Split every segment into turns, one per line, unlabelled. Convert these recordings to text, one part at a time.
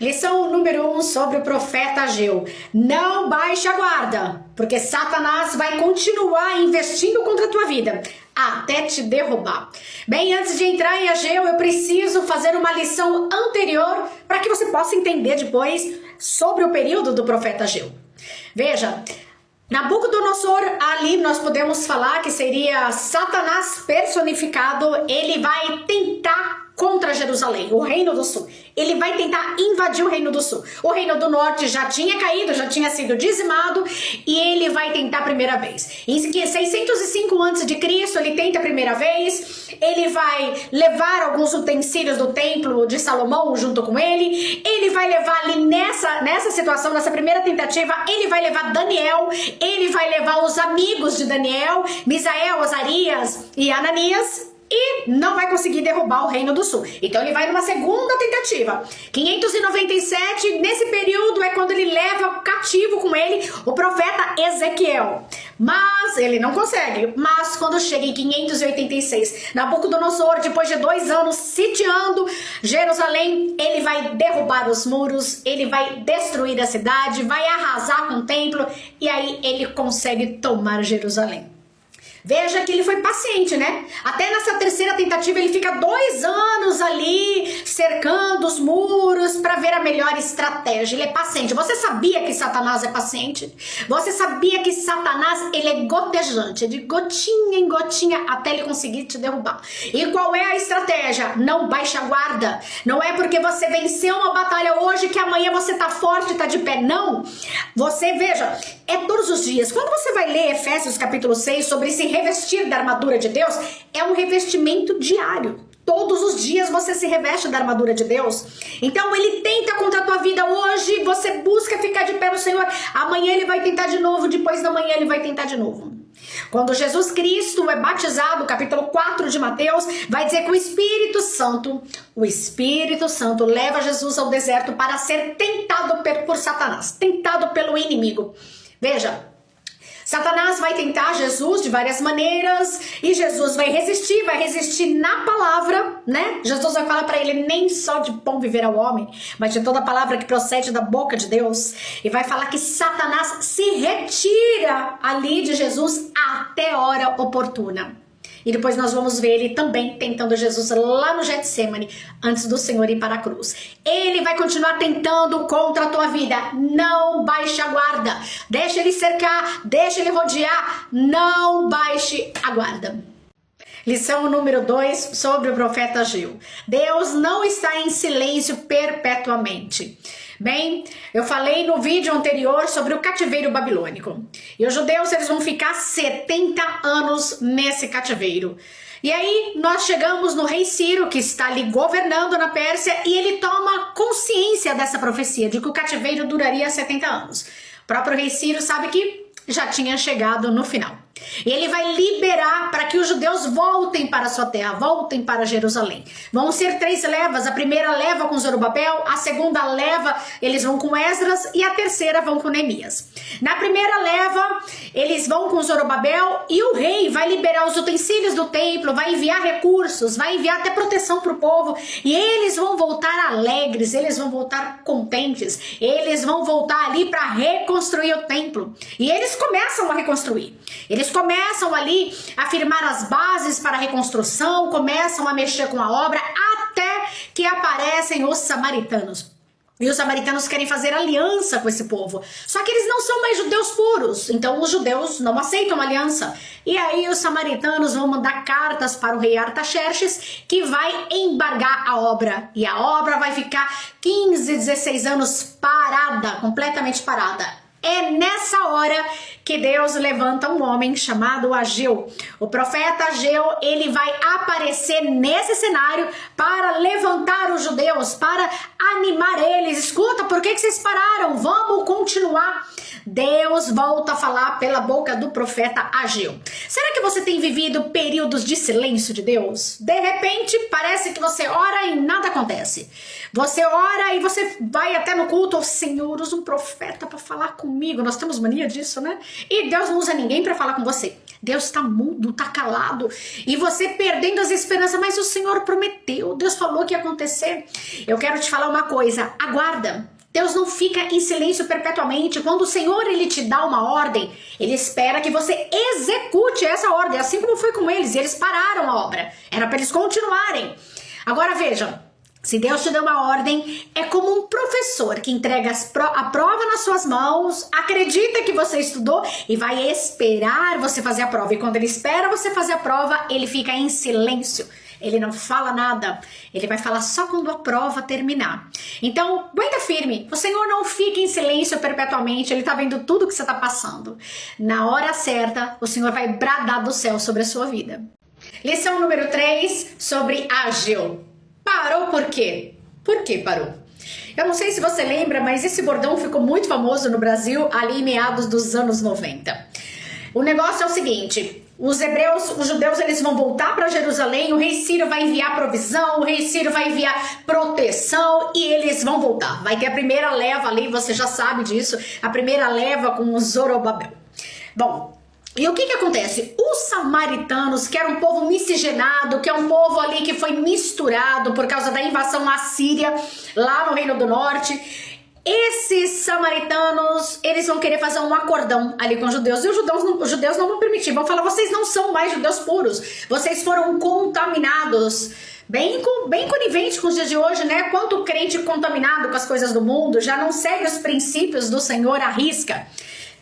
Lição número 1 sobre o profeta Ageu. Não baixe a guarda, porque Satanás vai continuar investindo contra a tua vida, até te derrubar. Bem, antes de entrar em Ageu, eu preciso fazer uma lição anterior para que você possa entender depois sobre o período do profeta Ageu. Veja, Nabucodonosor, ali nós podemos falar que seria Satanás personificado. Ele vai tentar contra Jerusalém, o reino do sul. Ele vai tentar invadir o reino do sul. O reino do norte já tinha caído, já tinha sido dizimado, e ele vai tentar a primeira vez. Em 605 a.C., ele tenta a primeira vez. Ele vai levar alguns utensílios do templo de Salomão junto com ele. Ele vai levar ali nessa situação, nessa primeira tentativa, ele vai levar Daniel, ele vai levar os amigos de Daniel, Misael, Azarias e Ananias, e não vai conseguir derrubar o reino do sul. Então ele vai numa segunda tentativa. 597, nesse período é quando ele leva cativo com ele o profeta Ezequiel. Mas ele não consegue. Mas quando chega em 586, Nabucodonosor, depois de 2 anos sitiando Jerusalém, ele vai derrubar os muros, ele vai destruir a cidade, vai arrasar com o templo, e aí ele consegue tomar Jerusalém. Veja que ele foi paciente, né? Até nessa terceira tentativa ele fica 2 anos ali cercando os muros para ver a melhor estratégia. Ele é paciente. Você sabia que Satanás é paciente? Você sabia que Satanás, ele é gotejante, de gotinha em gotinha até ele conseguir te derrubar. E qual é a estratégia? Não baixe a guarda. Não é porque você venceu uma batalha hoje que amanhã você tá forte, tá de pé. Não. Você, veja, é todos os dias. Quando você vai ler Efésios capítulo 6 sobre esse revestir da armadura de Deus, é um revestimento diário. Todos os dias você se reveste da armadura de Deus. Então ele tenta contra a tua vida hoje, você busca ficar de pé no Senhor. Amanhã ele vai tentar de novo, depois da manhã ele vai tentar de novo. Quando Jesus Cristo é batizado, capítulo 4 de Mateus, vai dizer que o Espírito Santo leva Jesus ao deserto para ser tentado por Satanás, tentado pelo inimigo. Veja, Satanás vai tentar Jesus de várias maneiras e Jesus vai resistir na palavra, né? Jesus vai falar para ele, nem só de pão viverá o homem, mas de toda a palavra que procede da boca de Deus. E vai falar que Satanás se retira ali de Jesus até a hora oportuna. E depois nós vamos ver ele também tentando Jesus lá no Getsêmani, antes do Senhor ir para a cruz. Ele vai continuar tentando contra a tua vida. Não baixe a guarda. Deixa ele cercar, deixa ele rodear. Não baixe a guarda. Lição número 2 sobre o profeta Ageu. Deus não está em silêncio perpetuamente. Bem, eu falei no vídeo anterior sobre o cativeiro babilônico. E os judeus, eles vão ficar 70 anos nesse cativeiro. E aí nós chegamos no rei Ciro, que está ali governando na Pérsia, e ele toma consciência dessa profecia, de que o cativeiro duraria 70 anos. O próprio rei Ciro sabe que já tinha chegado no final. E ele vai liberar para que os judeus voltem para a sua terra, voltem para Jerusalém. Vão ser 3 levas, a primeira leva com Zorobabel, a segunda leva eles vão com Esdras e a terceira vão com Neemias. Na primeira leva eles vão com Zorobabel e o rei vai liberar os utensílios do templo, vai enviar recursos, vai enviar até proteção para o povo, e eles vão voltar alegres, eles vão voltar contentes, eles vão voltar ali para reconstruir o templo. E eles começam a reconstruir. Eles começam ali a firmar as bases para a reconstrução, começam a mexer com a obra, até que aparecem os samaritanos. E os samaritanos querem fazer aliança com esse povo. Só que eles não são mais judeus puros, então os judeus não aceitam aliança. E aí os samaritanos vão mandar cartas para o rei Artaxerxes, que vai embargar a obra. E a obra vai ficar 15, 16 anos parada, completamente parada. É nessa hora que Deus levanta um homem chamado Ageu. O profeta Ageu, ele vai aparecer nesse cenário para levantar os judeus, para animar eles. Escuta, por que vocês pararam? Vamos continuar. Deus volta a falar pela boca do profeta Ageu. Será que você tem vivido períodos de silêncio de Deus? De repente, parece que você ora e nada acontece. Você ora e você vai até no culto, o Senhor usa um profeta para falar comigo. Nós temos mania disso, né? E Deus não usa ninguém para falar com você. Deus tá mudo, tá calado. E você perdendo as esperanças, mas o Senhor prometeu, Deus falou que ia acontecer. Eu quero te falar uma coisa, aguarda. Deus não fica em silêncio perpetuamente. Quando o Senhor ele te dá uma ordem, ele espera que você execute essa ordem, assim como foi com eles. E eles pararam a obra. Era para eles continuarem. Agora veja, se Deus te deu uma ordem, é como um professor que entrega a prova nas suas mãos, acredita que você estudou e vai esperar você fazer a prova. E quando ele espera você fazer a prova, ele fica em silêncio. Ele não fala nada, ele vai falar só quando a prova terminar. Então, aguenta firme, o Senhor não fica em silêncio perpetuamente, ele tá vendo tudo que você tá passando. Na hora certa, o Senhor vai bradar do céu sobre a sua vida. Lição número 3, sobre Ageu. Parou por quê? Por que parou? Eu não sei se você lembra, mas esse bordão ficou muito famoso no Brasil ali em meados dos anos 90. O negócio é o seguinte... Os judeus, eles vão voltar para Jerusalém, o rei Ciro vai enviar provisão, o rei Ciro vai enviar proteção e eles vão voltar. Vai ter a primeira leva ali, você já sabe disso, a primeira leva com Zorobabel. Bom, e o que acontece? Os samaritanos, que era um povo miscigenado, que é um povo ali que foi misturado por causa da invasão assíria lá no Reino do Norte... Esses samaritanos, eles vão querer fazer um acordão ali com os judeus. E os judeus não vão permitir. Vão falar, vocês não são mais judeus puros. Vocês foram contaminados. Bem conivente com os dias de hoje, né? Quanto crente contaminado com as coisas do mundo, já não segue os princípios do Senhor à risca.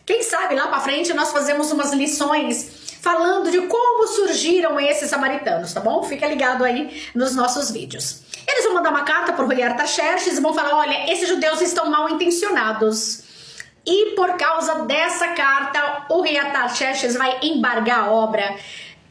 Quem sabe lá pra frente nós fazemos umas lições falando de como surgiram esses samaritanos, tá bom? Fica ligado aí nos nossos vídeos. Eles vão mandar uma carta para o rei Artaxerxes e vão falar, olha, esses judeus estão mal intencionados. E por causa dessa carta, o rei Artaxerxes vai embargar a obra.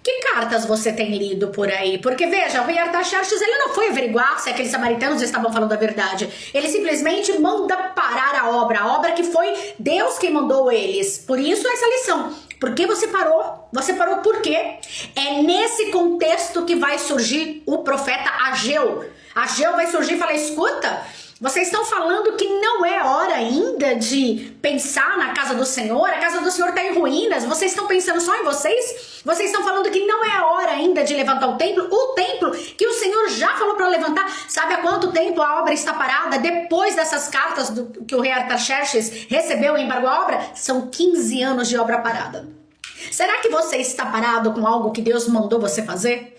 Que cartas você tem lido por aí? Porque veja, o rei Artaxerxes ele não foi averiguar se aqueles samaritanos estavam falando a verdade. Ele simplesmente manda parar a obra que foi Deus quem mandou eles. Por isso essa lição. Por que você parou? Você parou por quê? É nesse contexto que vai surgir o profeta Ageu. Ageu vai surgir e falar, escuta, vocês estão falando que não é hora ainda de pensar na casa do Senhor, a casa do Senhor está em ruínas, vocês estão pensando só em vocês? Vocês estão falando que não é hora ainda de levantar o templo que o Senhor já falou para levantar. Sabe há quanto tempo a obra está parada? Depois dessas cartas que o rei Artaxerxes recebeu e embargou a obra, são 15 anos de obra parada. Será que você está parado com algo que Deus mandou você fazer?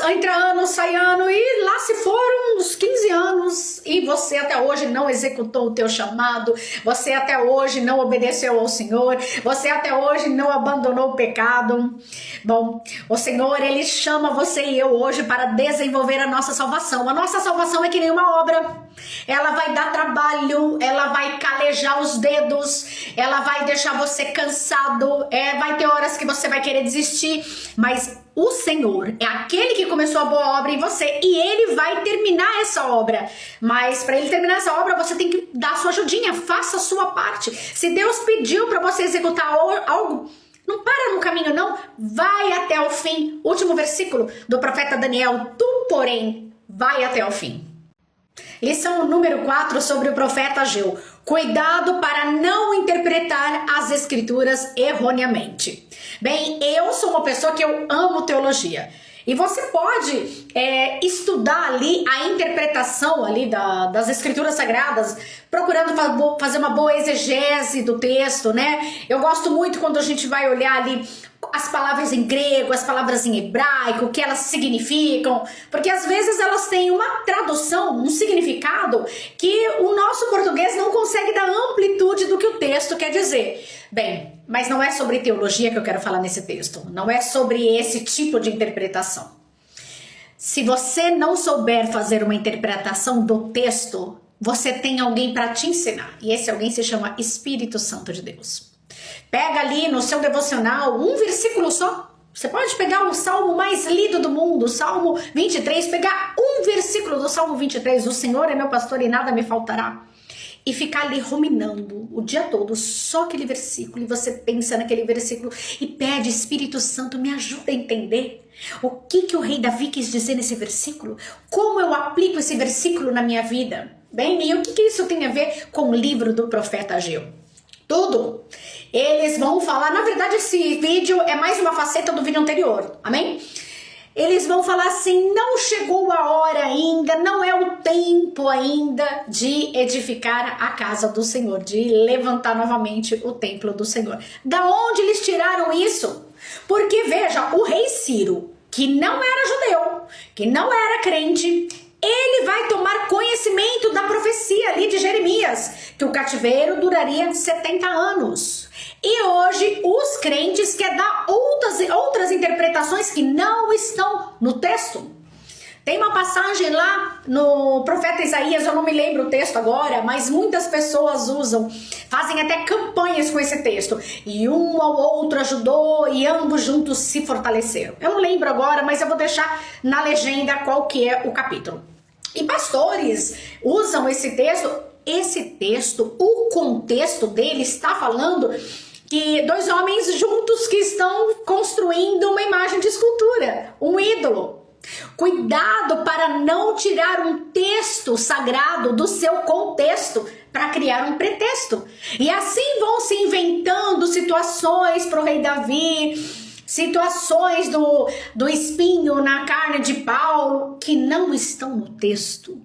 Entra ano, sai ano e lá se foram uns 15 anos e você até hoje não executou o teu chamado, você até hoje não obedeceu ao Senhor, você até hoje não abandonou o pecado. Bom, o Senhor, Ele chama você e eu hoje para desenvolver a nossa salvação. A nossa salvação é que nem uma obra. Ela vai dar trabalho, ela vai calejar os dedos, ela vai deixar você cansado, vai ter horas que você vai querer desistir, mas o Senhor é aquele que começou a boa obra em você e Ele vai terminar essa obra. Mas para Ele terminar essa obra, você tem que dar a sua ajudinha, faça a sua parte. Se Deus pediu para você executar algo, não para no caminho não, vai até o fim. Último versículo do profeta Daniel, tu porém vai até o fim. Lição número 4 sobre o profeta Ageu. Cuidado para não interpretar as escrituras erroneamente. Bem, eu sou uma pessoa que eu amo teologia. E você pode estudar ali a interpretação ali das escrituras sagradas, procurando fazer uma boa exegese do texto, né? Eu gosto muito quando a gente vai olhar ali as palavras em grego, as palavras em hebraico, o que elas significam, porque às vezes elas têm uma tradução, um significado que o nosso português não consegue dar amplitude do que o texto quer dizer. Bem, mas não é sobre teologia que eu quero falar nesse texto, não é sobre esse tipo de interpretação. Se você não souber fazer uma interpretação do texto, você tem alguém para te ensinar, e esse alguém se chama Espírito Santo de Deus. Pega ali no seu devocional um versículo só. Você pode pegar o salmo mais lido do mundo, o Salmo 23, pegar um versículo do Salmo 23, o Senhor é meu pastor e nada me faltará. e ficar ali ruminando o dia todo só aquele versículo, e você pensa naquele versículo e pede: Espírito Santo, me ajuda a entender o que o rei Davi quis dizer nesse versículo, como eu aplico esse versículo na minha vida. Bem, e o que isso tem a ver com o livro do profeta Ageu? Tudo. Eles vão falar, na verdade esse vídeo é mais uma faceta do vídeo anterior, amém? Eles vão falar assim: não chegou a hora ainda, não é o tempo ainda de edificar a casa do Senhor, de levantar novamente o templo do Senhor. Da onde eles tiraram isso? Porque veja, o rei Ciro, que não era judeu, que não era crente, ele vai tomar conhecimento da profecia ali de Jeremias, que o cativeiro duraria 70 anos. E hoje os crentes querem dar outras interpretações que não estão no texto. Tem uma passagem lá no profeta Isaías, eu não me lembro o texto agora, mas muitas pessoas usam, fazem até campanhas com esse texto. E um ao outro ajudou e ambos juntos se fortaleceram. Eu não lembro agora, mas eu vou deixar na legenda qual que é o capítulo. E pastores usam esse texto. Esse texto, o contexto dele está falando que dois homens juntos que estão construindo uma imagem de escultura, um ídolo. Cuidado para não tirar um texto sagrado do seu contexto para criar um pretexto. E assim vão se inventando situações para o rei Davi, situações do espinho na carne de Paulo que não estão no texto.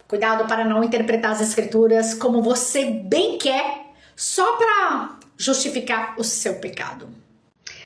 Cuidado para não interpretar as escrituras como você bem quer, só para justificar o seu pecado.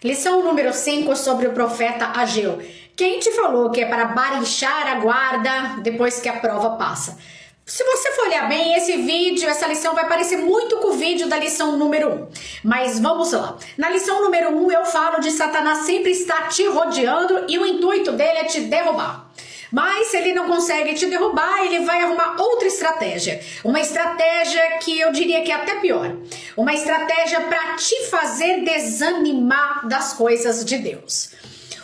Lição número 5 sobre o profeta Ageu. Quem te falou que é para baixar a guarda depois que a prova passa? Se você for olhar bem, esse vídeo, essa lição vai parecer muito com o vídeo da lição número 1. Mas vamos lá. Na lição número 1 eu falo de Satanás sempre estar te rodeando e o intuito dele é te derrubar. Mas se ele não consegue te derrubar, ele vai arrumar outra estratégia. Uma estratégia que eu diria que é até pior. Uma estratégia para te fazer desanimar das coisas de Deus.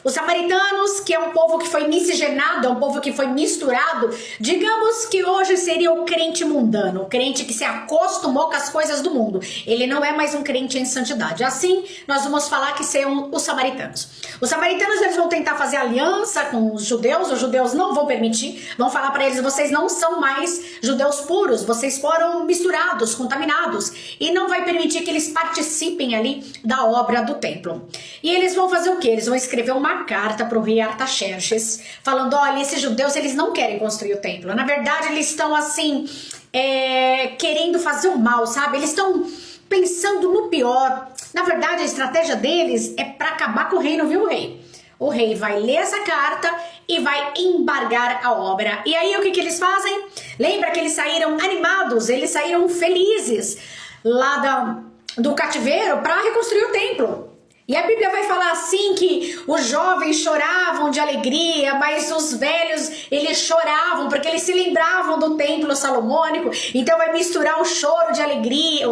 Os samaritanos, que é um povo que foi miscigenado, é um povo que foi misturado, digamos que hoje seria o crente mundano, o crente que se acostumou com as coisas do mundo. Ele não é mais um crente em santidade. Assim, nós vamos falar que são os samaritanos. Os samaritanos, eles vão tentar fazer aliança com os judeus não vão permitir, vão falar para eles: vocês não são mais judeus puros, vocês foram misturados, contaminados, e não vai permitir que eles participem ali da obra do templo. E eles vão fazer o quê? Eles vão escrever uma carta para o rei Artaxerxes, falando: olha, esses judeus, eles não querem construir o templo. Na verdade, eles estão assim, querendo fazer o mal, sabe? Eles estão pensando no pior. Na verdade, a estratégia deles é para acabar com o reino, viu, rei? O rei vai ler essa carta e vai embargar a obra. E aí, o que eles fazem? Lembra que eles saíram animados, eles saíram felizes lá do cativeiro para reconstruir o templo. E a Bíblia vai falar assim que os jovens choravam de alegria, mas os velhos, eles choravam porque eles se lembravam do templo salomônico. Então vai misturar o choro de alegria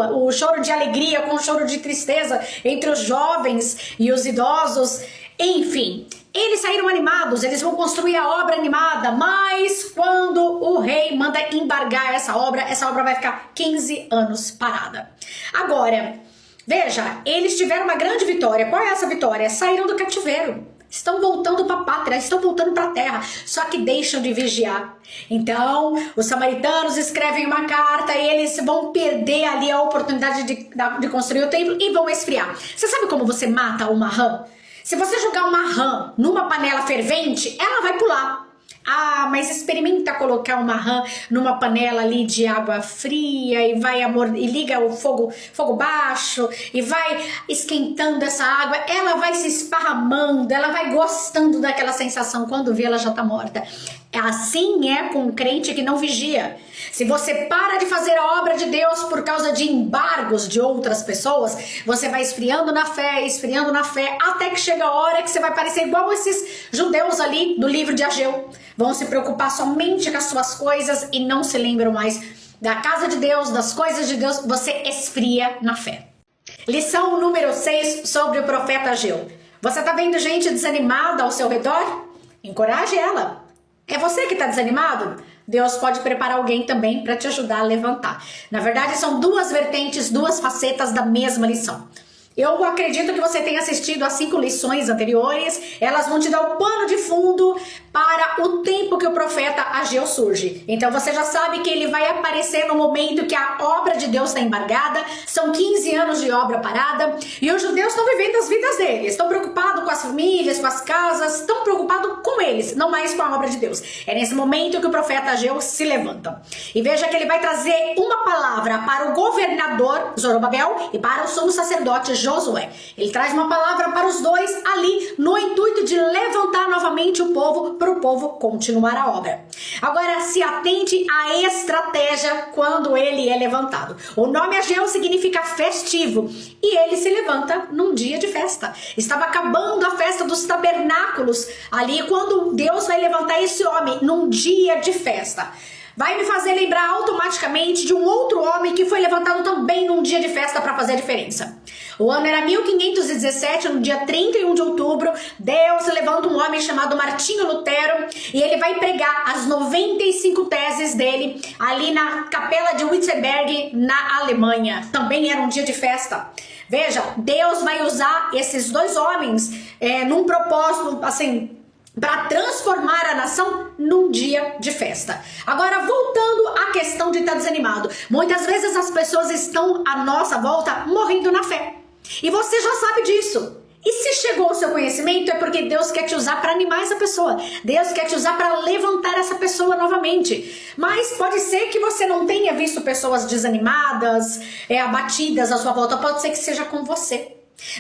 com o choro de tristeza entre os jovens e os idosos. Enfim, eles saíram animados, eles vão construir a obra animada, mas quando o rei manda embargar essa obra vai ficar 15 anos parada. Agora, veja, eles tiveram uma grande vitória. Qual é essa vitória? Saíram do cativeiro. Estão voltando para a pátria, estão voltando para a terra, só que deixam de vigiar. Então, os samaritanos escrevem uma carta e eles vão perder ali a oportunidade de construir o templo e vão esfriar. Você sabe como você mata uma rã? Se você jogar uma rã numa panela fervente, ela vai pular. Ah, mas experimenta colocar uma rã numa panela ali de água fria e liga o fogo baixo e vai esquentando essa água, ela vai se esparramando, ela vai gostando daquela sensação, quando vê ela já tá morta. Assim é com um crente que não vigia. Se você para de fazer a obra de Deus por causa de embargos de outras pessoas, você vai esfriando na fé, até que chega a hora que você vai parecer igual esses judeus ali do livro de Ageu. Vão se preocupar somente com as suas coisas e não se lembram mais da casa de Deus, das coisas de Deus. Você esfria na fé. Lição número 6 sobre o profeta Ageu. Você tá vendo gente desanimada ao seu redor? Encoraje ela. É você que está desanimado? Deus pode preparar alguém também para te ajudar a levantar. Na verdade, são duas vertentes, duas facetas da mesma lição. Eu acredito que você tenha assistido as 5 lições anteriores. Elas vão te dar o pano de fundo para o tempo que o profeta Ageu surge. Então você já sabe que ele vai aparecer no momento que a obra de Deus está embargada. São 15 anos de obra parada. E os judeus estão vivendo as vidas deles. Estão preocupados com as famílias, com as casas. Estão preocupados com eles, não mais com a obra de Deus. É nesse momento que o profeta Ageu se levanta. E veja que ele vai trazer uma palavra para o governador Zorobabel e para o sumo sacerdote Josué. Ele traz uma palavra para os dois ali no intuito de levantar novamente o povo para o povo continuar a obra. Agora se atente à estratégia quando ele é levantado. O nome Ageu significa festivo e ele se levanta num dia de festa. Estava acabando a festa dos tabernáculos ali quando Deus vai levantar esse homem num dia de festa. Vai me fazer lembrar automaticamente de um outro homem que foi levantado também num dia de festa para fazer a diferença. O ano era 1517, no dia 31 de outubro, Deus levanta um homem chamado Martinho Lutero e ele vai pregar as 95 teses dele ali na capela de Wittenberg, na Alemanha. Também era um dia de festa. Veja, Deus vai usar esses dois homens num propósito, assim, para transformar a nação num dia de festa. Agora, voltando à questão de estar desanimado. Muitas vezes as pessoas estão à nossa volta morrendo na fé. E você já sabe disso. E se chegou ao seu conhecimento é porque Deus quer te usar para animar essa pessoa. Deus quer te usar para levantar essa pessoa novamente. Mas pode ser que você não tenha visto pessoas desanimadas, abatidas à sua volta. Pode ser que seja com você.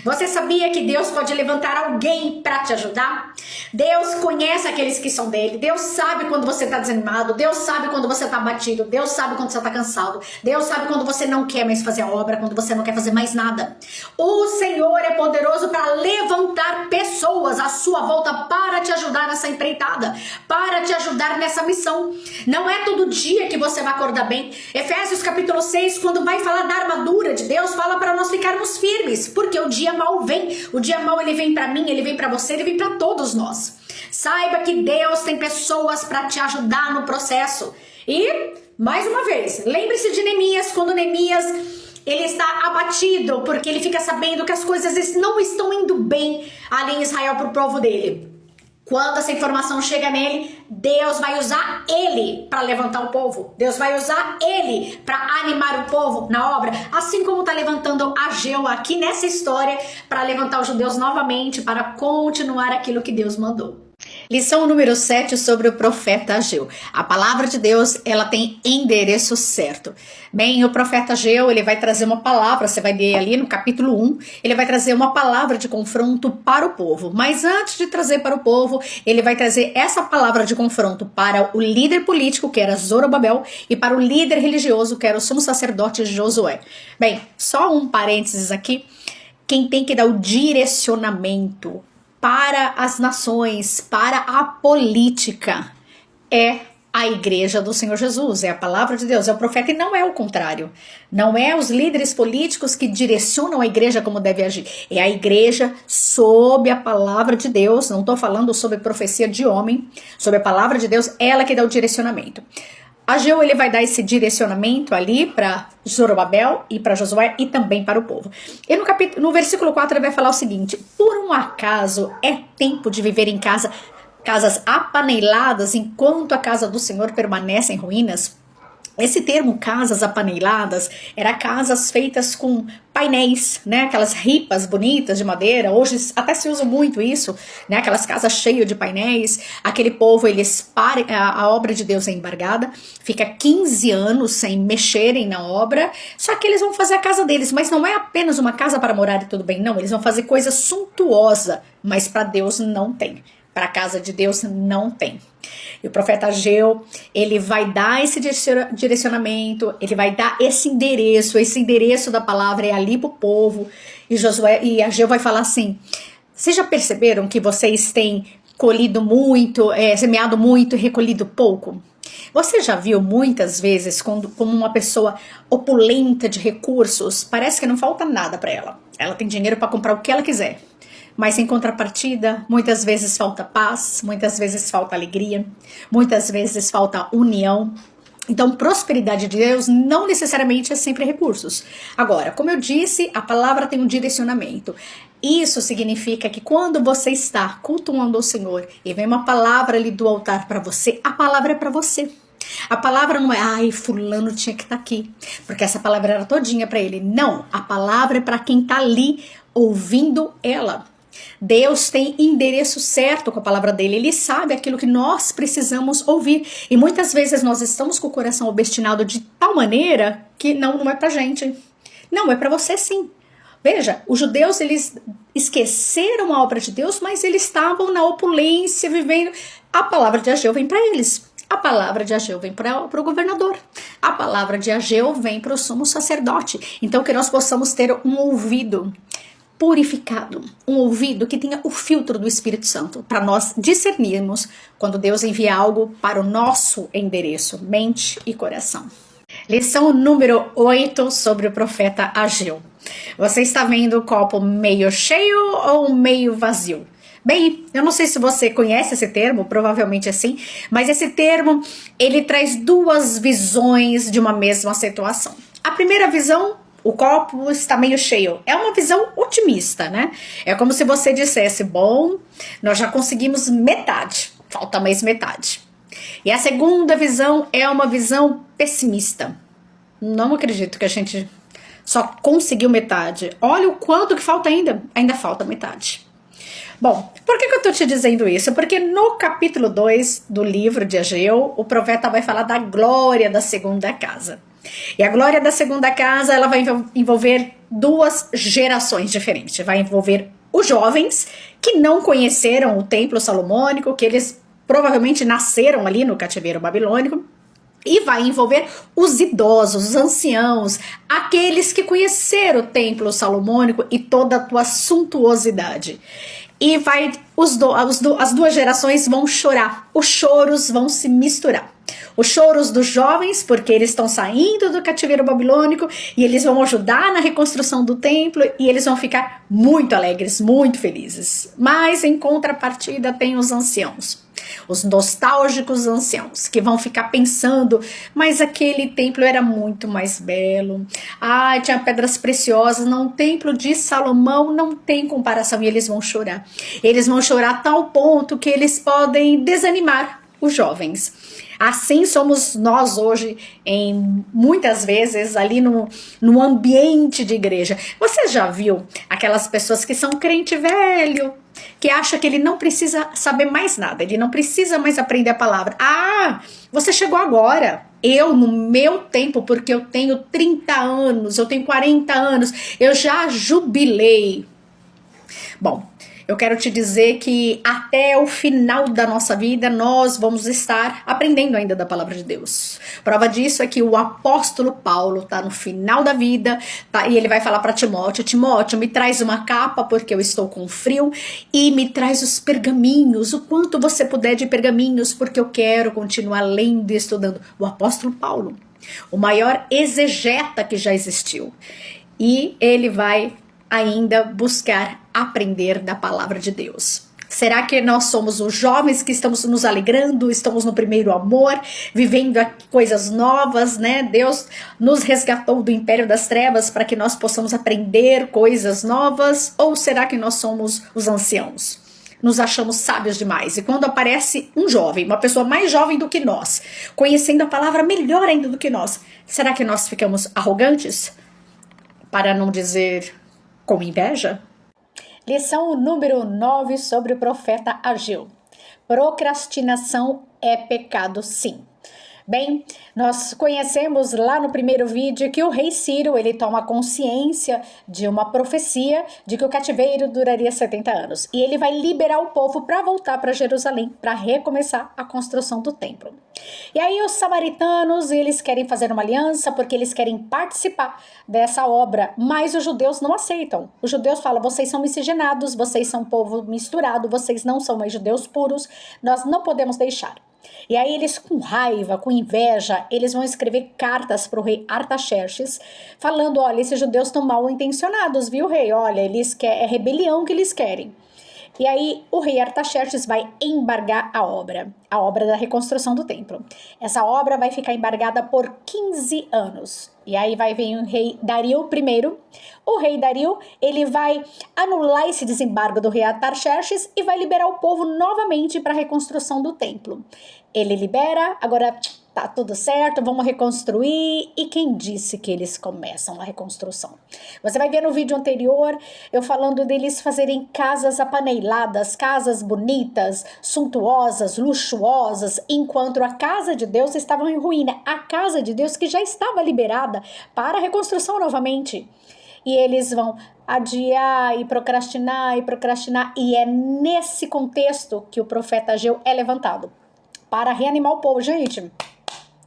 Você sabia que Deus pode levantar alguém para te ajudar? Deus conhece aqueles que são dele. Deus sabe quando você está desanimado. Deus sabe quando você está abatido. Deus sabe quando você está cansado. Deus sabe quando você não quer mais fazer a obra, quando você não quer fazer mais nada. O Senhor é poderoso para levantar pessoas à sua volta para te ajudar nessa empreitada, para te ajudar nessa missão. Não é todo dia que você vai acordar bem. Efésios capítulo 6, quando vai falar da armadura de Deus, fala para nós ficarmos firmes, porque o dia mal vem. O dia mal ele vem para mim, ele vem para você, ele vem para todos nós. Saiba que Deus tem pessoas para te ajudar no processo. E, mais uma vez, lembre-se de Neemias, quando Neemias ele está abatido, porque ele fica sabendo que as coisas não estão indo bem ali em Israel para o povo dele. Quando essa informação chega nele, Deus vai usar ele para levantar o povo. Deus vai usar ele para animar o povo na obra. Assim como está levantando Ageu aqui nessa história para levantar os judeus novamente, para continuar aquilo que Deus mandou. Lição número 7 sobre o profeta Ageu. A palavra de Deus, ela tem endereço certo. Bem, o profeta Ageu, ele vai trazer uma palavra, você vai ler ali no capítulo 1, ele vai trazer uma palavra de confronto para o povo. Mas antes de trazer para o povo, ele vai trazer essa palavra de confronto para o líder político, que era Zorobabel, e para o líder religioso, que era o sumo sacerdote Josué. Bem, só um parênteses aqui. Quem tem que dar o direcionamento para as nações, para a política, é a igreja do Senhor Jesus, é a palavra de Deus, é o profeta e não é o contrário. Não é os líderes políticos que direcionam a igreja como deve agir. É a igreja sob a palavra de Deus, não estou falando sobre profecia de homem, sobre a palavra de Deus, ela que dá o direcionamento. Ageu, ele vai dar esse direcionamento ali para Zorobabel e para Josué e também para o povo. E no versículo 4 ele vai falar o seguinte: por um acaso é tempo de viver em casas apaneiladas enquanto a casa do Senhor permanece em ruínas? Esse termo casas apaneiladas era casas feitas com painéis, né? Aquelas ripas bonitas de madeira. Hoje até se usa muito isso, né? Aquelas casas cheias de painéis. Aquele povo, a obra de Deus é embargada, fica 15 anos sem mexerem na obra, só que eles vão fazer a casa deles, mas não é apenas uma casa para morar e tudo bem, não. Eles vão fazer coisa suntuosa, mas para Deus não tem. Para a casa de Deus não tem. E o profeta Ageu, ele vai dar esse direcionamento, ele vai dar esse endereço da palavra é ali para o povo. E Ageu vai falar assim: vocês já perceberam que vocês têm colhido muito, semeado muito e recolhido pouco? Você já viu muitas vezes como uma pessoa opulenta de recursos, parece que não falta nada para ela. Ela tem dinheiro para comprar o que ela quiser. Mas em contrapartida, muitas vezes falta paz, muitas vezes falta alegria, muitas vezes falta união. Então, prosperidade de Deus não necessariamente é sempre recursos. Agora, como eu disse, a palavra tem um direcionamento. Isso significa que quando você está cultuando o Senhor e vem uma palavra ali do altar para você, a palavra é para você. A palavra não é, ai, fulano tinha que estar aqui, porque essa palavra era todinha para ele. Não, a palavra é para quem está ali ouvindo ela. Deus tem endereço certo com a palavra dele, ele sabe aquilo que nós precisamos ouvir, e muitas vezes nós estamos com o coração obstinado de tal maneira que não é pra gente, não é pra você sim. Veja, os judeus, eles esqueceram a obra de Deus, mas eles estavam na opulência, vivendo. A palavra de Ageu vem para eles. A palavra de Ageu vem para o governador. A palavra de Ageu vem para o sumo sacerdote. Então, que nós possamos ter um ouvido purificado, um ouvido que tenha o filtro do Espírito Santo, para nós discernirmos quando Deus envia algo para o nosso endereço, mente e coração. Lição número 8 sobre o profeta Ageu. Você está vendo o copo meio cheio ou meio vazio? Bem, eu não sei se você conhece esse termo, provavelmente é sim, mas esse termo, ele traz duas visões de uma mesma situação. A primeira visão, o copo está meio cheio, é uma visão otimista, né? É como se você dissesse, bom, nós já conseguimos metade, falta mais metade. E a segunda visão é uma visão pessimista. Não acredito que a gente só conseguiu metade. Olha o quanto que falta ainda falta metade. Bom, por que eu estou te dizendo isso? Porque no capítulo 2 do livro de Ageu, o profeta vai falar da glória da segunda casa. E a glória da segunda casa, ela vai envolver duas gerações diferentes. Vai envolver os jovens que não conheceram o templo salomônico, que eles provavelmente nasceram ali no cativeiro babilônico. E vai envolver os idosos, os anciãos, aqueles que conheceram o templo salomônico e toda a sua suntuosidade. E as duas gerações vão chorar, os choros vão se misturar. Os choros dos jovens, porque eles estão saindo do cativeiro babilônico e eles vão ajudar na reconstrução do templo e eles vão ficar muito alegres, muito felizes. Mas em contrapartida tem os anciãos, os nostálgicos anciãos, que vão ficar pensando, mas aquele templo era muito mais belo, tinha pedras preciosas, não, o templo de Salomão não tem comparação, e eles vão chorar. Eles vão chorar a tal ponto que eles podem desanimar os jovens. Assim somos nós hoje, muitas vezes ali no ambiente de igreja. Você já viu aquelas pessoas que são crente velho, que acha que ele não precisa saber mais nada, ele não precisa mais aprender a palavra. Você chegou agora. Eu, no meu tempo, porque eu tenho 30 anos, eu tenho 40 anos, eu já jubilei. Bom, eu quero te dizer que até o final da nossa vida nós vamos estar aprendendo ainda da palavra de Deus. Prova disso é que o apóstolo Paulo está no final da vida, e ele vai falar para Timóteo, Timóteo, me traz uma capa porque eu estou com frio, e me traz os pergaminhos, o quanto você puder de pergaminhos, porque eu quero continuar lendo e estudando. O apóstolo Paulo, o maior exegeta que já existiu, e ele vai ainda buscar aprender da palavra de Deus. Será que nós somos os jovens que estamos nos alegrando, estamos no primeiro amor, vivendo coisas novas, né? Deus nos resgatou do império das trevas para que nós possamos aprender coisas novas? Ou será que nós somos os anciãos? Nos achamos sábios demais, e quando aparece um jovem, uma pessoa mais jovem do que nós, conhecendo a palavra melhor ainda do que nós, será que nós ficamos arrogantes? Para não dizer com inveja? Lição número 9 sobre o profeta Ageu. Procrastinação é pecado, sim. Bem, nós conhecemos lá no primeiro vídeo que o rei Ciro, ele toma consciência de uma profecia de que o cativeiro duraria 70 anos. E ele vai liberar o povo para voltar para Jerusalém, para recomeçar a construção do templo. E aí os samaritanos, eles querem fazer uma aliança porque eles querem participar dessa obra, mas os judeus não aceitam. Os judeus falam, vocês são miscigenados, vocês são povo misturado, vocês não são mais judeus puros, nós não podemos deixar. E aí eles, com raiva, com inveja, eles vão escrever cartas para o rei Artaxerxes, falando, olha, esses judeus estão mal intencionados, viu, rei? Olha, é rebelião que eles querem. E aí o rei Artaxerxes vai embargar a obra da reconstrução do templo. Essa obra vai ficar embargada por 15 anos. E aí vai vir o rei Dario I. O rei Dario, ele vai anular esse desembargo do rei Artaxerxes e vai liberar o povo novamente para a reconstrução do templo. Ele libera, agora tá tudo certo, vamos reconstruir. E quem disse que eles começam a reconstrução? Você vai ver no vídeo anterior eu falando deles fazerem casas apaneiladas, casas bonitas, suntuosas, luxuosas, enquanto a casa de Deus estava em ruína. A casa de Deus que já estava liberada para a reconstrução novamente. E eles vão adiar e procrastinar. E é nesse contexto que o profeta Ageu é levantado para reanimar o povo. Gente,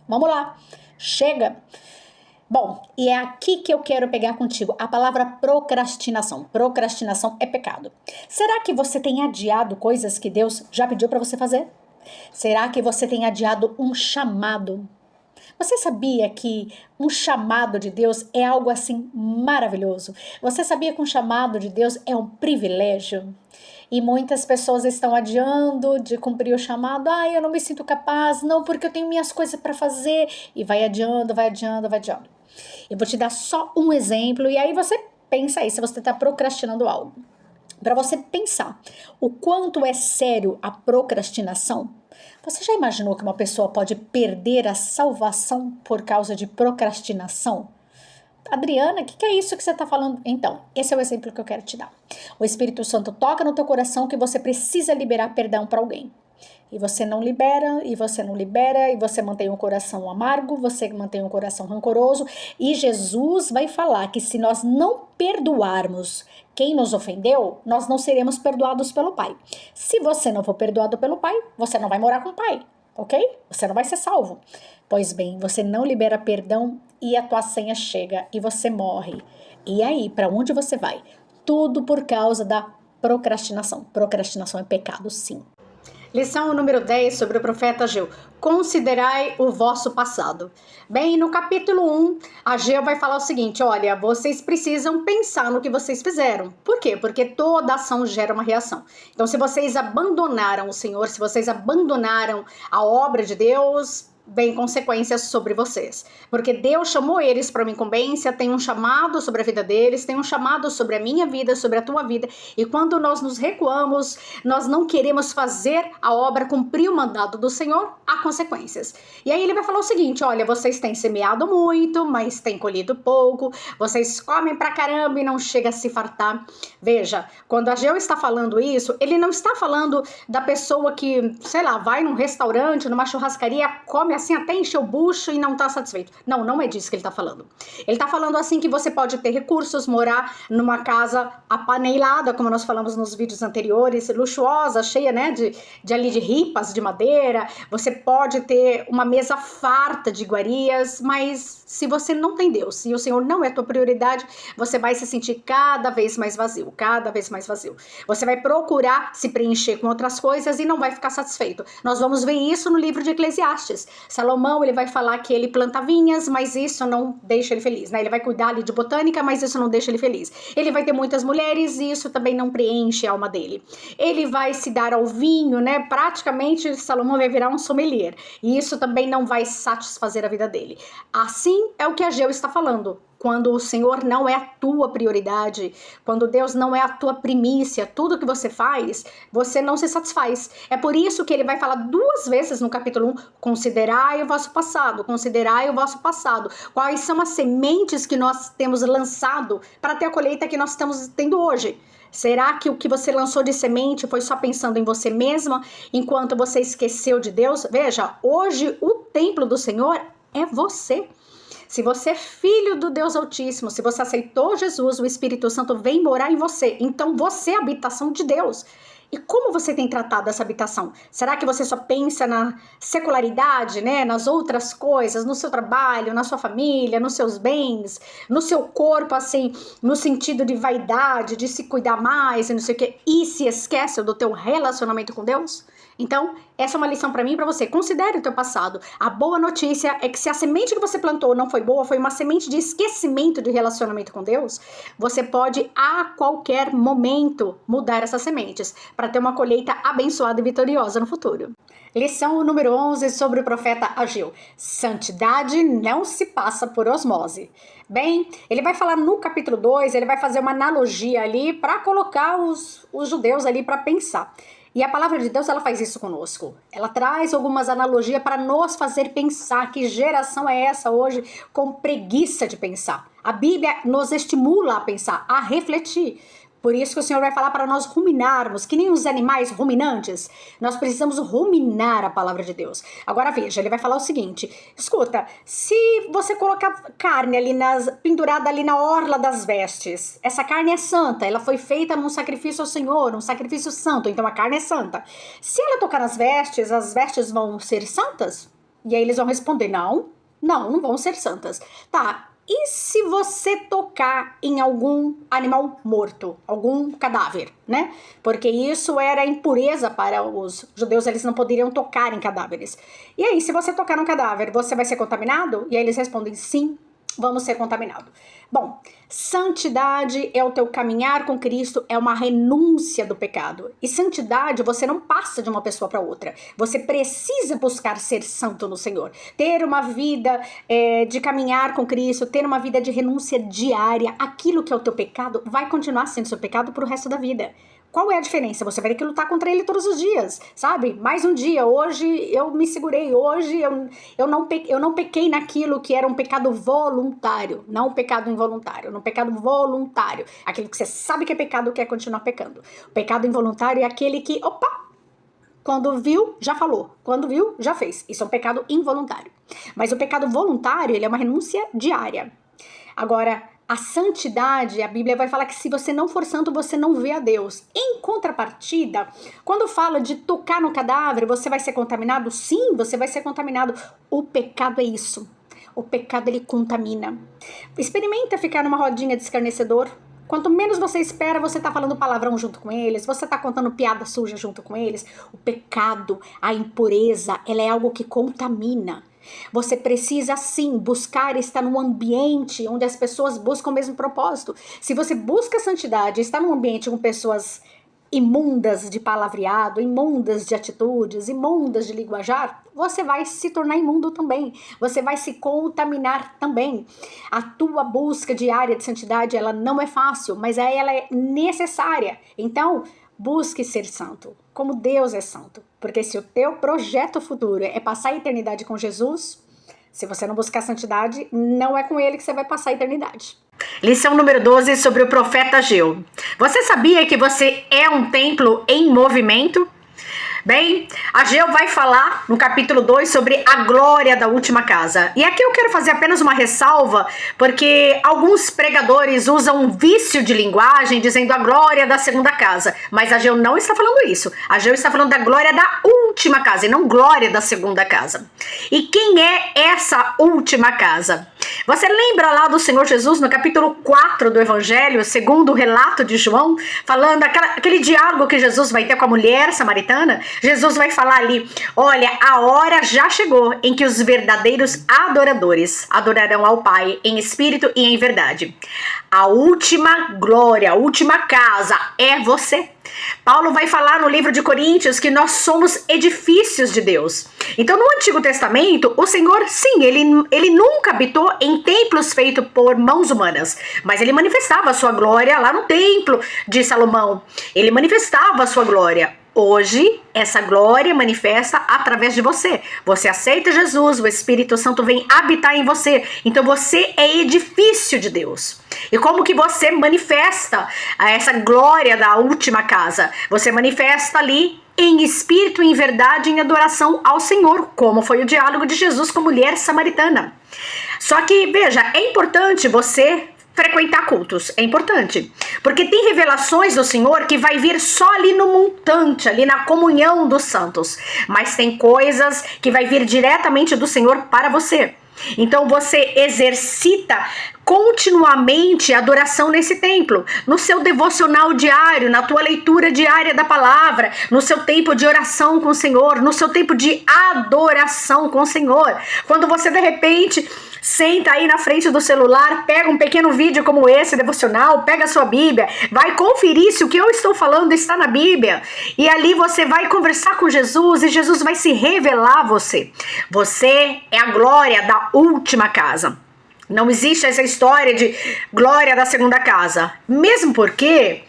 vamos lá, chega. Bom, e é aqui que eu quero pegar contigo a palavra procrastinação. Procrastinação é pecado. Será que você tem adiado coisas que Deus já pediu para você fazer? Será que você tem adiado um chamado? Você sabia que um chamado de Deus é algo assim maravilhoso? Você sabia que um chamado de Deus é um privilégio? E muitas pessoas estão adiando de cumprir o chamado. Eu não me sinto capaz, não, porque eu tenho minhas coisas para fazer. E vai adiando. Eu vou te dar só um exemplo e aí você pensa aí se você está procrastinando algo. Para você pensar o quanto é sério a procrastinação. Você já imaginou que uma pessoa pode perder a salvação por causa de procrastinação? Adriana, o que é isso que você está falando? Então, esse é o exemplo que eu quero te dar. O Espírito Santo toca no teu coração que você precisa liberar perdão para alguém. E você não libera, e você mantém um coração amargo, você mantém um coração rancoroso. E Jesus vai falar que se nós não perdoarmos quem nos ofendeu, nós não seremos perdoados pelo Pai. Se você não for perdoado pelo Pai, você não vai morar com o Pai, ok? Você não vai ser salvo. Pois bem, você não libera perdão e a tua senha chega e você morre. E aí, para onde você vai? Tudo por causa da procrastinação. Procrastinação é pecado, sim. Lição número 10 sobre o profeta Ageu. Considerai o vosso passado. Bem, no capítulo 1, Ageu vai falar o seguinte: olha, vocês precisam pensar no que vocês fizeram. Por quê? Porque toda ação gera uma reação. Então, se vocês abandonaram o Senhor, se vocês abandonaram a obra de Deus, vem consequências sobre vocês. Porque Deus chamou eles para uma incumbência, tem um chamado sobre a vida deles, tem um chamado sobre a minha vida, sobre a tua vida. E quando nós nos recuamos, nós não queremos fazer a obra, cumprir o mandado do Senhor, há consequências. E aí ele vai falar o seguinte: olha, vocês têm semeado muito, mas têm colhido pouco, vocês comem pra caramba e não chega a se fartar. Veja, quando Ageu está falando isso, ele não está falando da pessoa que, sei lá, vai num restaurante, numa churrascaria, come assim até encher o bucho e não tá satisfeito. Não, não é disso que ele tá falando. Ele tá falando assim que você pode ter recursos, morar numa casa apaneilada, como nós falamos nos vídeos anteriores, luxuosa, cheia, né, de ripas de madeira. Você pode ter uma mesa farta de iguarias, mas se você não tem Deus e o Senhor não é tua prioridade, você vai se sentir cada vez mais vazio, cada vez mais vazio. Você vai procurar se preencher com outras coisas e não vai ficar satisfeito. Nós vamos ver isso no livro de Eclesiastes. Salomão, ele vai falar que ele planta vinhas, mas isso não deixa ele feliz, né? Ele vai cuidar ali de botânica, mas isso não deixa ele feliz. Ele vai ter muitas mulheres e isso também não preenche a alma dele. Ele vai se dar ao vinho, né? Praticamente Salomão vai virar um sommelier. E isso também não vai satisfazer a vida dele. Assim é o que Ageu está falando. Quando o Senhor não é a tua prioridade, quando Deus não é a tua primícia, tudo que você faz, você não se satisfaz. É por isso que ele vai falar 2 vezes no capítulo 1, considerai o vosso passado, considerai o vosso passado. Quais são as sementes que nós temos lançado para ter a colheita que nós estamos tendo hoje? Será que o que você lançou de semente foi só pensando em você mesma, enquanto você esqueceu de Deus? Veja, hoje o templo do Senhor é você. Se você é filho do Deus Altíssimo, se você aceitou Jesus, o Espírito Santo vem morar em você. Então você é a habitação de Deus. E como você tem tratado essa habitação? Será que você só pensa na secularidade, né? Nas outras coisas, no seu trabalho, na sua família, nos seus bens, no seu corpo, assim, no sentido de vaidade, de se cuidar mais e não sei o quê, e se esquece do teu relacionamento com Deus? Então, essa é uma lição para mim e para você. Considere o teu passado. A boa notícia é que se a semente que você plantou não foi boa, foi uma semente de esquecimento de relacionamento com Deus, você pode a qualquer momento mudar essas sementes para ter uma colheita abençoada e vitoriosa no futuro. Lição número 11 sobre o profeta Ageu. Santidade não se passa por osmose. Bem, ele vai falar no capítulo 2, ele vai fazer uma analogia ali para colocar os judeus ali para pensar. E a palavra de Deus, ela faz isso conosco. Ela traz algumas analogias para nos fazer pensar. Que geração é essa hoje com preguiça de pensar? A Bíblia nos estimula a pensar, a refletir. Por isso que o Senhor vai falar para nós ruminarmos, que nem os animais ruminantes. Nós precisamos ruminar a palavra de Deus. Agora veja, ele vai falar o seguinte: escuta, se você colocar carne ali pendurada ali na orla das vestes, essa carne é santa, ela foi feita num sacrifício ao Senhor, um sacrifício santo, então a carne é santa. Se ela tocar nas vestes, as vestes vão ser santas? E aí eles vão responder, não vão ser santas. Tá. E se você tocar em algum animal morto, algum cadáver, né? Porque isso era impureza para os judeus, eles não poderiam tocar em cadáveres. E aí, se você tocar num cadáver, você vai ser contaminado? E aí eles respondem, sim, vamos ser contaminados. Bom, santidade é o teu caminhar com Cristo, é uma renúncia do pecado. E santidade você não passa de uma pessoa para outra. Você precisa buscar ser santo no Senhor. Ter uma vida de caminhar com Cristo, ter uma vida de renúncia diária. Aquilo que é o teu pecado vai continuar sendo seu pecado pro resto da vida. Qual é a diferença? Você vai ter que lutar contra ele todos os dias, sabe? Mais um dia, hoje eu me segurei, hoje eu não pequei naquilo que era um pecado voluntário, não um pecado involuntário, um pecado voluntário. Aquele que você sabe que é pecado, quer continuar pecando. O pecado involuntário é aquele que, quando viu, já falou. Quando viu, já fez. Isso é um pecado involuntário. Mas o pecado voluntário, ele é uma renúncia diária. Agora, a santidade, a Bíblia vai falar que se você não for santo, você não vê a Deus. Em contrapartida, quando fala de tocar no cadáver, você vai ser contaminado? Sim, você vai ser contaminado. O pecado é isso. O pecado, ele contamina. Experimenta ficar numa rodinha de escarnecedor. Quanto menos você espera, você tá falando palavrão junto com eles, você tá contando piada suja junto com eles. O pecado, a impureza, ela é algo que contamina. Você precisa sim buscar estar num ambiente onde as pessoas buscam o mesmo propósito. Se você busca santidade, está num ambiente com pessoas imundas de palavreado, imundas de atitudes, imundas de linguajar, você vai se tornar imundo também. Você vai se contaminar também. A tua busca diária de santidade, ela não é fácil, mas ela é necessária. Então, busque ser santo, como Deus é santo. Porque se o teu projeto futuro é passar a eternidade com Jesus, se você não buscar santidade, não é com ele que você vai passar a eternidade. Lição número 12 sobre o profeta Ageu. Você sabia que você é um templo em movimento? Bem, Ageu vai falar no capítulo 2 sobre a glória da última casa. E aqui eu quero fazer apenas uma ressalva, porque alguns pregadores usam um vício de linguagem dizendo a glória da segunda casa. Mas Ageu não está falando isso. Ageu está falando da glória da última casa e não glória da segunda casa. E quem é essa última casa? Você lembra lá do Senhor Jesus no capítulo 4 do Evangelho, segundo o relato de João, falando aquele diálogo que Jesus vai ter com a mulher samaritana? Jesus vai falar ali, olha, a hora já chegou em que os verdadeiros adoradores adorarão ao Pai em espírito e em verdade. A última glória, a última casa é você. Paulo vai falar no livro de Coríntios que nós somos edifícios de Deus. Então, no Antigo Testamento, o Senhor, sim, ele nunca habitou em templos feitos por mãos humanas, mas ele manifestava a sua glória lá no templo de Salomão. Ele manifestava a sua glória. Hoje, essa glória manifesta através de você. Você aceita Jesus, o Espírito Santo vem habitar em você. Então você é edifício de Deus. E como que você manifesta essa glória da última casa? Você manifesta ali em espírito, em verdade, em adoração ao Senhor, como foi o diálogo de Jesus com a mulher samaritana. Só que, veja, é importante você frequentar cultos, é importante, porque tem revelações do Senhor que vai vir só ali no montante, ali na comunhão dos santos, mas tem coisas que vai vir diretamente do Senhor para você. Então você exercita continuamente adoração nesse templo, no seu devocional diário, na tua leitura diária da palavra, no seu tempo de oração com o Senhor, no seu tempo de adoração com o Senhor. Quando você de repente senta aí na frente do celular, pega um pequeno vídeo como esse, devocional, pega a sua Bíblia, vai conferir se o que eu estou falando está na Bíblia, e ali você vai conversar com Jesus e Jesus vai se revelar a você. Você é a glória da última casa. Não existe essa história de glória da segunda casa, mesmo porque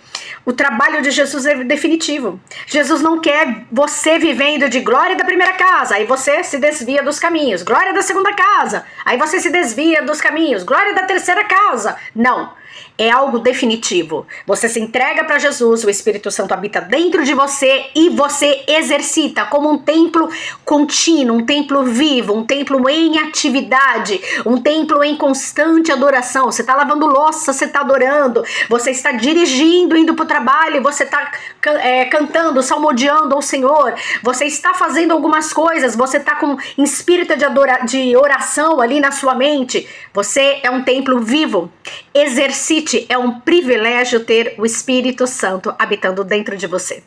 o trabalho de Jesus é definitivo. Jesus não quer você vivendo de glória da primeira casa, aí você se desvia dos caminhos. Glória da segunda casa, aí você se desvia dos caminhos. Glória da terceira casa. Não. É algo definitivo. Você se entrega para Jesus, o Espírito Santo habita dentro de você e você exercita como um templo contínuo, um templo vivo, um templo em atividade, um templo em constante adoração. Você está lavando louça, você está adorando, você está dirigindo, indo para o trabalho, você está cantando, salmodiando ao Senhor, você está fazendo algumas coisas, você está com espírito de oração ali na sua mente. Você é um templo vivo. Exercite, é um privilégio ter o Espírito Santo habitando dentro de você.